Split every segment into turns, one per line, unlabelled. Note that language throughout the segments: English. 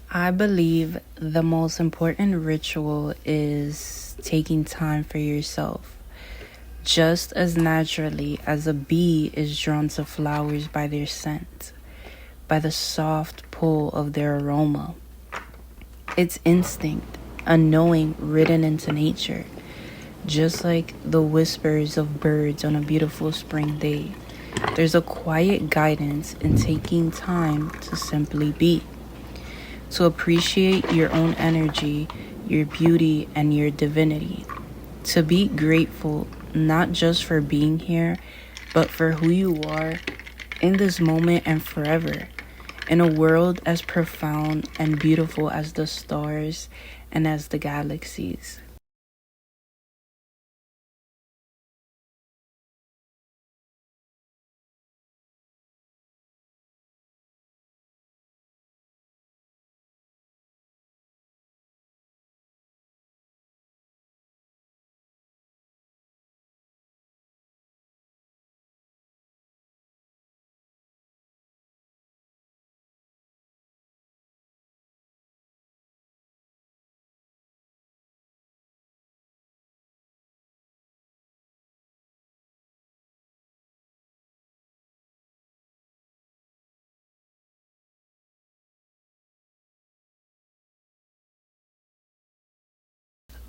I believe the most important ritual is taking time for yourself. Just as naturally as a bee is drawn to flowers by their scent, by the soft pull of their aroma. It's instinct, a knowing written into nature, just like the whispers of birds on a beautiful spring day. There's a quiet guidance in taking time to simply be, to appreciate your own energy, your beauty, and your divinity. To be grateful not just for being here, but for who you are in this moment and forever. In a world as profound and beautiful as the stars and as the galaxies.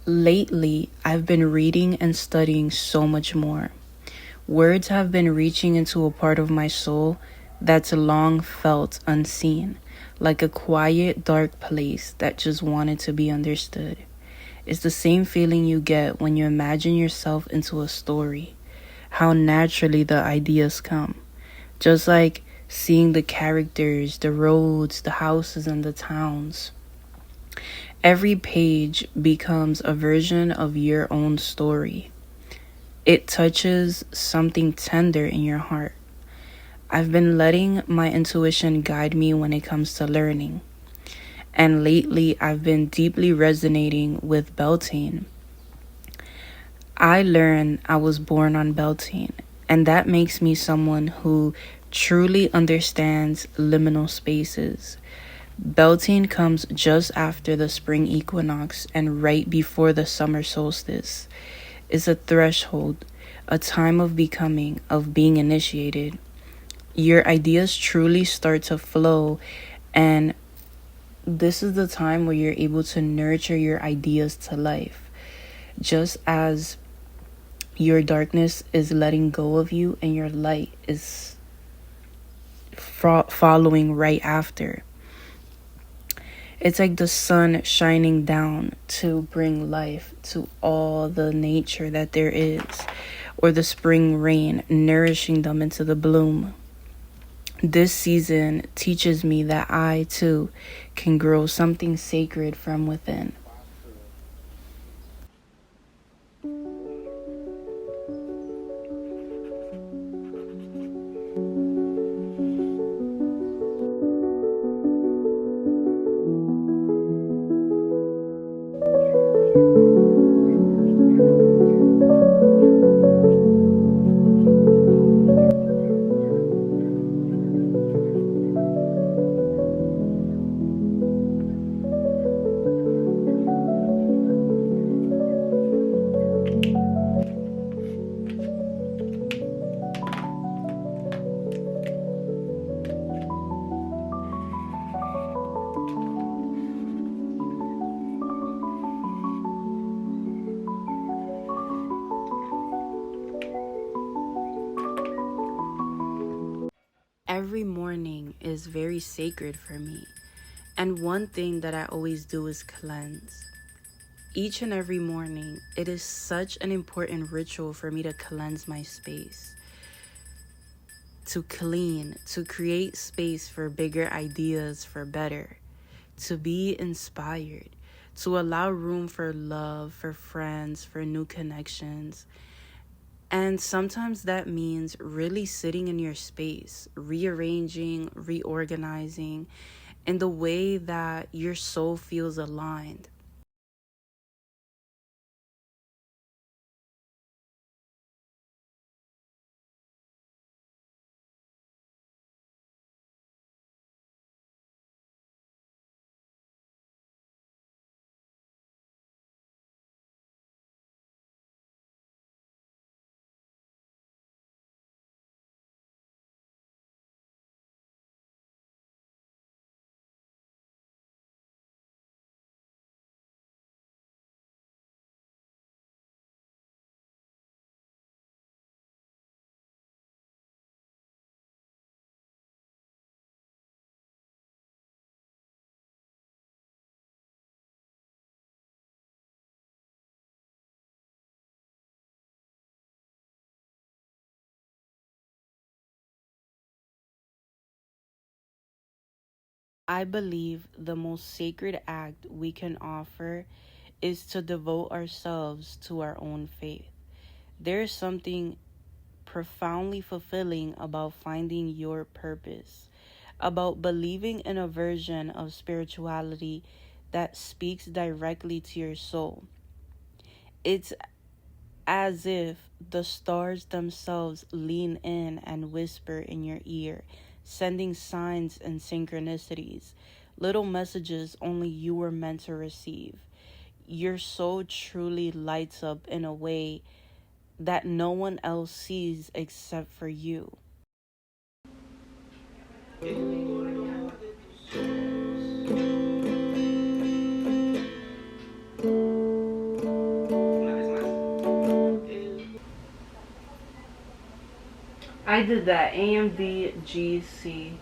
Lately, I've been reading and studying so much more. Words have been reaching into a part of my soul that's long felt unseen, like a quiet, dark place that just wanted to be understood. It's the same feeling you get when you imagine yourself into a story, how naturally the ideas come. Just like seeing the characters, the roads, the houses, and the towns. Every page becomes a version of your own story. It touches something tender in your heart. I've been letting my intuition guide me when it comes to learning. And lately, I've been deeply resonating with Beltane. I learned I was born on Beltane, and that makes me someone who truly understands liminal spaces. Beltane comes just after the spring equinox and right before the summer solstice. It's a threshold, a time of becoming, of being initiated. Your ideas truly start to flow, and this is the time where you're able to nurture your ideas to life. Just as your darkness is letting go of you and your light is following right after. It's like the sun shining down to bring life to all the nature that there is, or the spring rain nourishing them into the bloom. This season teaches me that I too can grow something sacred from within. Every morning is very sacred for me. And one thing that I always do is cleanse. Each and every morning, it is such an important ritual for me to cleanse my space, to clean, to create space for bigger ideas, for better, to be inspired, to allow room for love, for friends, for new connections. And sometimes that means really sitting in your space, rearranging, reorganizing in the way that your soul feels aligned. I believe the most sacred act we can offer is to devote ourselves to our own faith. There is something profoundly fulfilling about finding your purpose, about believing in a version of spirituality that speaks directly to your soul. It's as if the stars themselves lean in and whisper in your ear, sending signs and synchronicities, little messages only you were meant to receive. Your soul truly lights up in a way that no one else sees except for you. I did that. AMD, GC,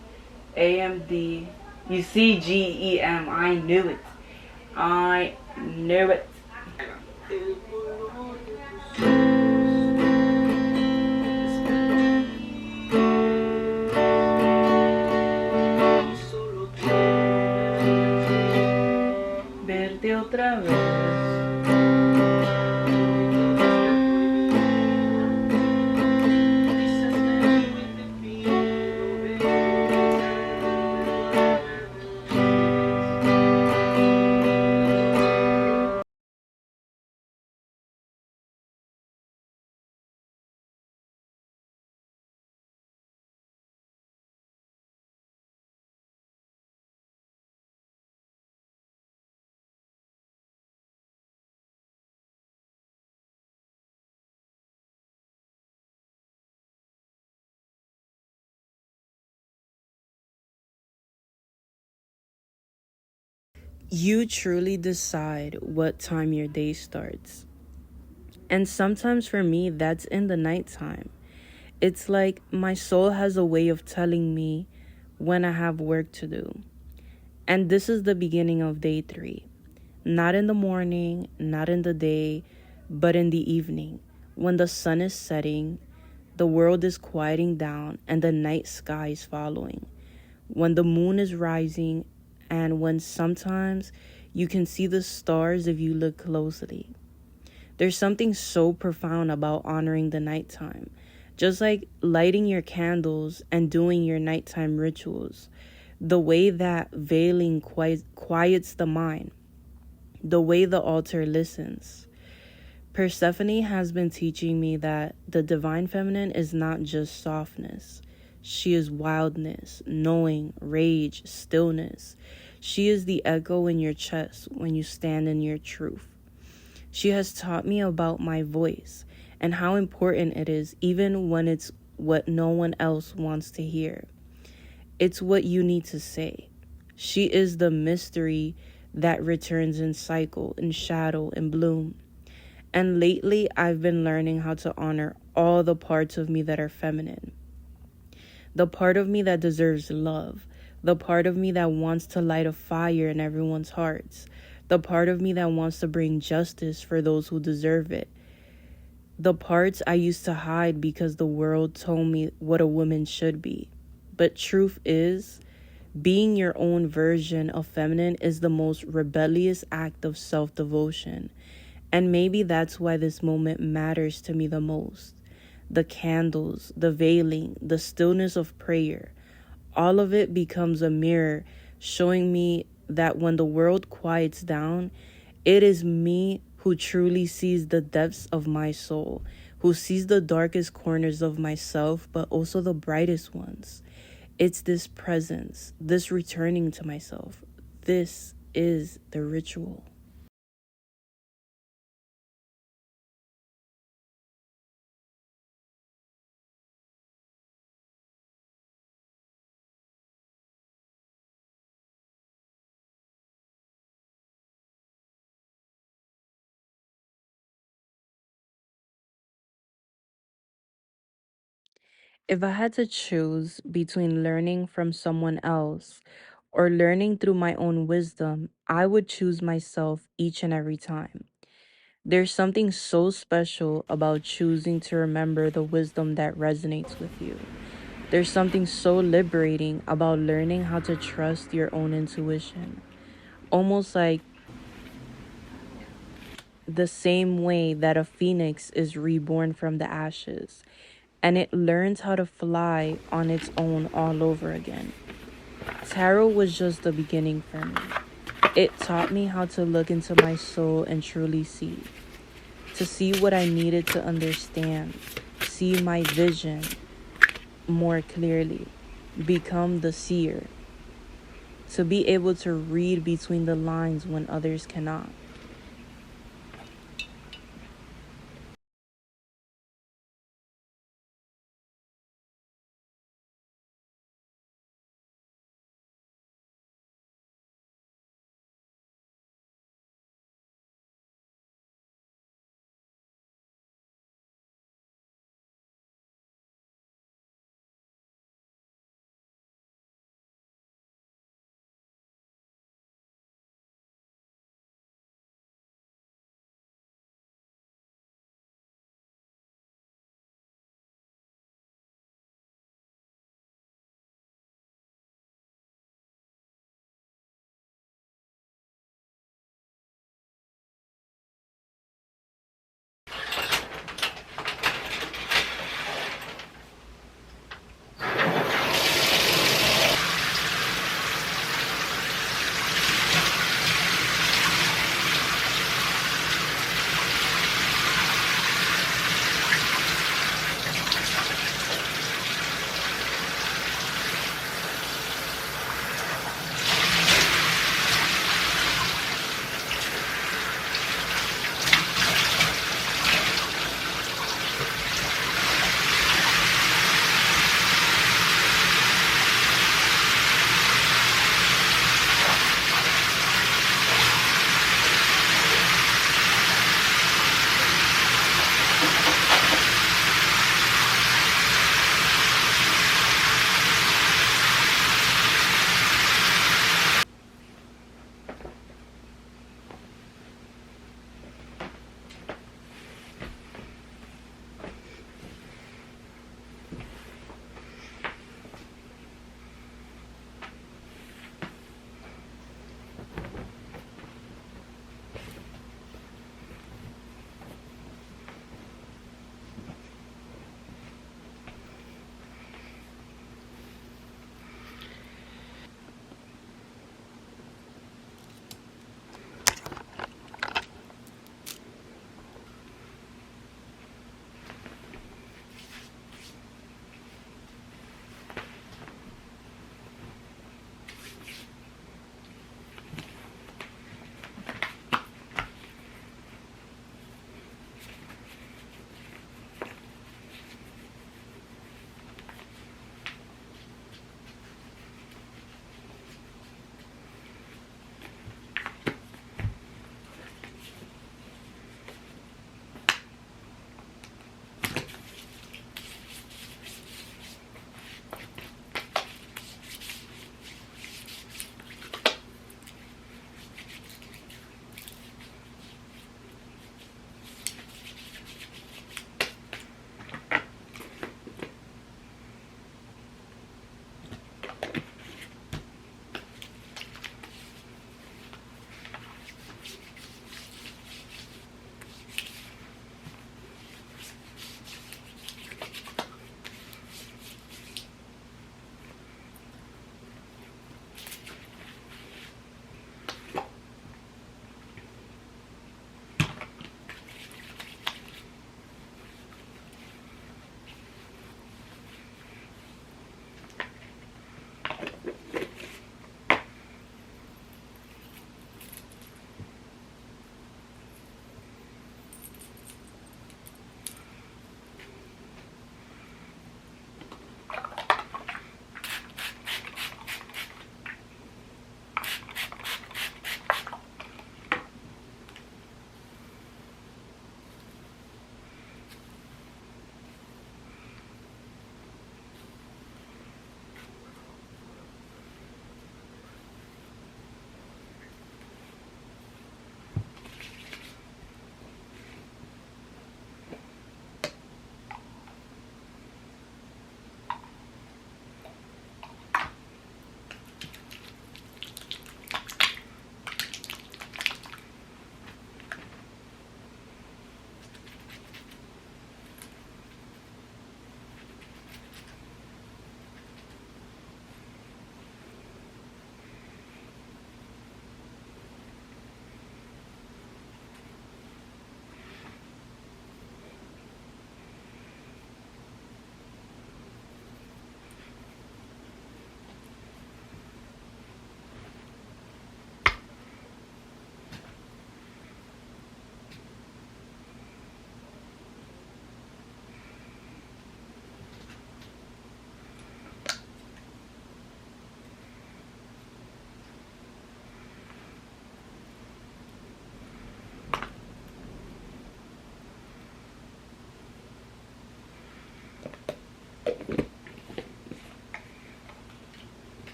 AMD. You see GEM. I knew it. I knew it. Verte otra vez. You truly decide what time your day starts. And sometimes for me, that's in the nighttime. It's like my soul has a way of telling me when I have work to do. And this is the beginning of day 3. Not in the morning, not in the day, but in the evening. When the sun is setting, the world is quieting down, and the night sky is following. When the moon is rising, and when sometimes you can see the stars if you look closely. There's something so profound about honoring the nighttime. Just like lighting your candles and doing your nighttime rituals. The way that veiling quiets the mind. The way the altar listens. Persephone has been teaching me that the divine feminine is not just softness. She is wildness, knowing, rage, stillness. She is the echo in your chest when you stand in your truth. She has taught me about my voice and how important it is, even when it's what no one else wants to hear. It's what you need to say. She is the mystery that returns in cycle, in shadow, in bloom. And lately, I've been learning how to honor all the parts of me that are feminine. The part of me that deserves love. The part of me that wants to light a fire in everyone's hearts. The part of me that wants to bring justice for those who deserve it. The parts I used to hide because the world told me what a woman should be. But truth is, being your own version of feminine is the most rebellious act of self-devotion. And maybe that's why this moment matters to me the most. The candles, the veiling, the stillness of prayer, all of it becomes a mirror showing me that when the world quiets down, it is me who truly sees the depths of my soul, who sees the darkest corners of myself, but also the brightest ones. It's this presence, this returning to myself. This is the ritual. If I had to choose between learning from someone else or learning through my own wisdom, I would choose myself each and every time. There's something so special about choosing to remember the wisdom that resonates with you. There's something so liberating about learning how to trust your own intuition, almost like the same way that a phoenix is reborn from the ashes and it learns how to fly on its own all over again. Tarot was just the beginning for me. It taught me how to look into my soul and truly see, to see what I needed to understand, see my vision more clearly, become the seer, to be able to read between the lines when others cannot.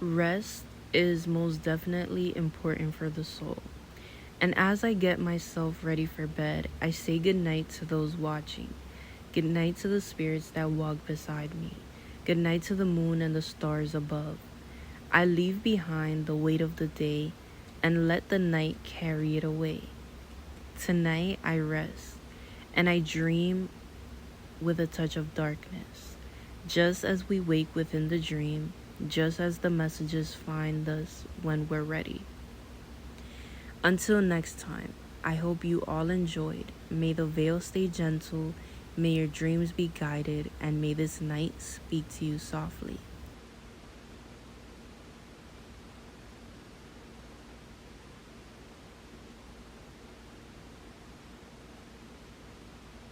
Rest is most definitely important for the soul. And as I get myself ready for bed, I say goodnight to those watching. Good night to the spirits that walk beside me. Good night to the moon and the stars above. I leave behind the weight of the day and let the night carry it away. Tonight I rest and I dream with a touch of darkness. Just as we wake within the dream, just as the messages find us when we're ready. Until next time, I hope you all enjoyed. May the veil stay gentle, may your dreams be guided, and may this night speak to you softly.